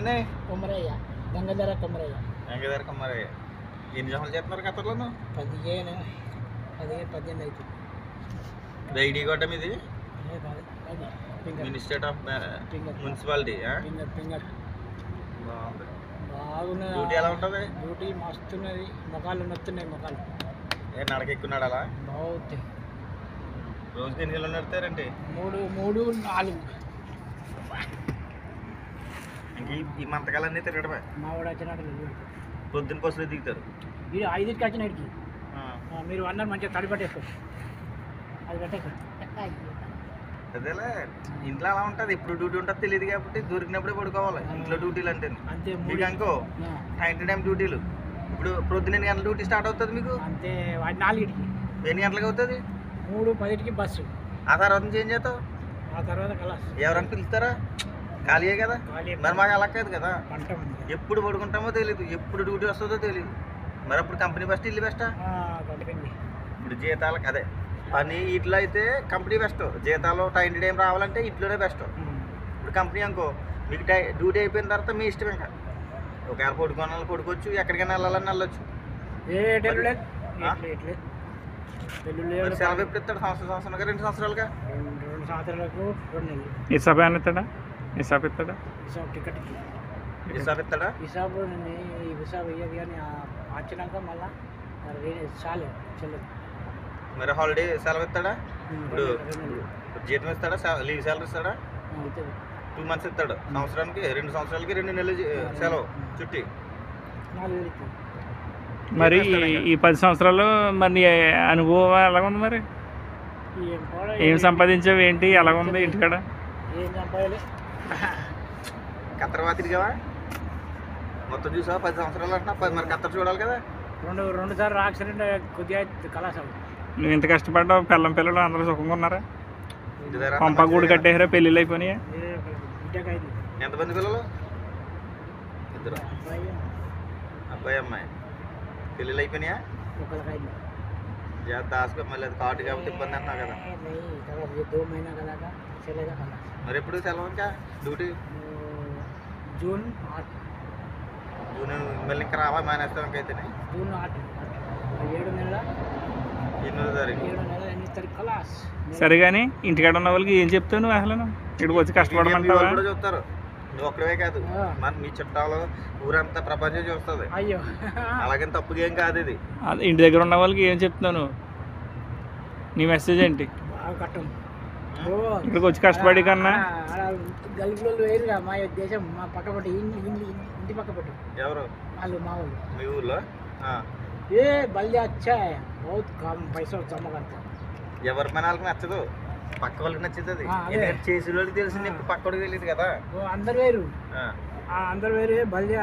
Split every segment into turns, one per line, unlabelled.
పేరేంటండి?
కొమరయ్య, గంగాధర కొమరయ్య.
గంగాధర కొమరయ్య. ఎన్ని సంవత్సరాలు చేస్తున్నారు ఖతర్లోను?
15 అవుతుంది.
ఐడి గొడ్డ మీది? మినిస్ట్రేట్ ఆఫ్ మున్సిపాలిటీ. బాగుంది.
బాగున్నది.
డ్యూటీ ఎలా ఉంటుంది?
డ్యూటీ మస్తున్నది. మొఖాలు నొత్తున్నాయి. మొఖాలు
నడక ఎక్కున్నాడు అలా
బాగుతాయి.
రోజుకి ఎన్ని కిలోలు నడుతారండి?
3, 4.
ఇంక ఈ మంతకాలన్నీ తిరగడమే.
మా వాడు వచ్చినట్టు
పొద్దున్న బస్సులో దిగుతారు.
వీడు 5కి వచ్చిన ఇడికి మీరు అన్నారు మంచిగా తడి పట్టేసుకోండి. అది పెట్టేసుకోండి.
అదేలే ఇంట్లో అలా ఉంటుంది. ఇప్పుడు డ్యూటీ ఉంటుంది తెలియదు కాబట్టి దొరికినప్పుడే పడుకోవాలి. ఇంట్లో డ్యూటీలు అంటే
అంతే.
మీకు అనుకో టైం టు టైం డ్యూటీలు. ఇప్పుడు ప్రొద్దున ఎన్ని గంటల డ్యూటీ స్టార్ట్ అవుతుంది మీకు?
అంతే. 4కి.
ఎన్ని గంటలకు అవుతుంది?
3:10కి బస్సు.
ఆ తర్వాత నుంచి ఏం చేస్తావు?
ఆ తర్వాత కలాస్.
ఎవరైనా పిలుస్తారా? ఖాళీయే కదా. మరి మాకు అలా కాదు కదా. ఎప్పుడు పడుకుంటామో తెలియదు, ఎప్పుడు డ్యూటీ వస్తుందో తెలియదు. మరి అప్పుడు కంపెనీ బెస్ట్ ఇల్లు బెస్టా? ఇప్పుడు జీతాలకు అదే పని ఇట్లా అయితే కంపెనీ బెస్ట్. జీతాలు టైం టు టైం రావాలంటే ఇంట్లోనే బెస్ట్. ఇప్పుడు కంపెనీ అనుకో మీకు డ్యూటీ అయిపోయిన తర్వాత మీ ఇష్టం. ఇంకా ఒకవేళ పడుకోవాలి పడుకోవచ్చు, ఎక్కడికైనా వెళ్ళాలని వెళ్ళొచ్చు. సెలవు ఎప్పుడు ఇస్తాడు? సంవత్సరాలుగా 2 సంవత్సరాలుగా?
2 సంవత్సరాలకు 2 నెలలు.
హిసాబ్ ఇస్తాడా? హిసాబ్ ఇస్తాడా?
టికెట్
హిసాబ్ ఇస్తాడా?
హిసాబు హిసాబ్ ఇయ్యదు కానీ వచ్చినాక మళ్ళీ చాలే చెల్లదు.
మరి హాలిడే సెలవు ఇస్తాడా? ఇప్పుడు జీతం ఇస్తాడా? లీవ్ సాలరీ ఇస్తాడా? 2 మంత్స్ ఇస్తాడు. సంవత్సరానికి 2 సంవత్సరాలకి 2 నెలలు సెలవు చుట్టి
4,000 ఇస్తాడు.
మరి ఈ 10 సంవత్సరాలు మరి అనుభవం ఎలాగుంది? మరి ఏం సంపాదించావు ఏంటి? ఎలాగుంది ఇంటికాడ?
ఏం సంపాదలే.
కత్తర్ వాతిరిగావా? మొత్తం చూసావా? 10 సంవత్సరాలు అంటున్నా. మరి కత్తర్ చూడాలి కదా.
2 సార్లు యాక్సిడెంట్ కొద్దిగా కలాస.
నువ్వు ఇంత కష్టపడ్డావు, పిల్లలు అందరూ సుఖంగా ఉన్నారా? పంప గూడు కట్టేసారా? పెళ్ళిళ్ళు అయిపోయినాయా?
ఎంతమంది పిల్లలు? 2. అబ్బాయి అమ్మాయి. పెళ్ళిళ్ళు అయిపోయినాయా? దాసుకో మళ్ళీ అది కార్డు కాబట్టి ఇబ్బంది అంటున్నావు కదా. మరి ఎప్పుడు సెలవు ఇంకా డ్యూటీ?
జూన్
మళ్ళీ ఇంకా రావా? మానేస్తాం ఇంకైతే
జూన్
8వ తారీఖు.
సరే కానీ ఇంటికాడ ఉన్న వాళ్ళకి ఏం చెప్తావు నువ్వు? అసలు ఇక్కడికి వచ్చి కష్టపడమంటావా?
కూడా చూస్తారు. నువ్వు ఒక్కడే కాదు, మన మీ చుట్టాలు ఊరంతా ప్రపంచం చూస్తుంది.
అయ్యో
అలాగని తప్పుగా ఏం కాదు ఇది.
ఇంటి దగ్గర ఉన్న వాళ్ళకి ఏం చెప్తున్నావు నువ్వు? నీ మెసేజ్ ఏంటి? ఇక్కడికి వచ్చి కష్టపడి కన్నా
గల్ఫ్లో వేరుగా మా దేశం, మా పక్క పట్టు ఇంటి పక్క పట్టు.
ఎవరు
వాళ్ళు? మా వాళ్ళు.
మీ ఊర్లో?
ఏ బల్లి అచ్చా బహుత్ కమ్ పైసా జమ కడతా.
ఎవరి పని వాళ్ళకి నచ్చదు, పక్క వాళ్ళకి నచ్చుతుంది. చేసే వాళ్ళకి తెలిసింది, ఇప్పుడు పక్క వాళ్ళకి తెలియదు కదా.
అందరు వేరు. అందరు వేరు. బల్లి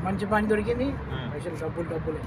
మంచి పని దొరికింది, పైసలు డబ్బులు.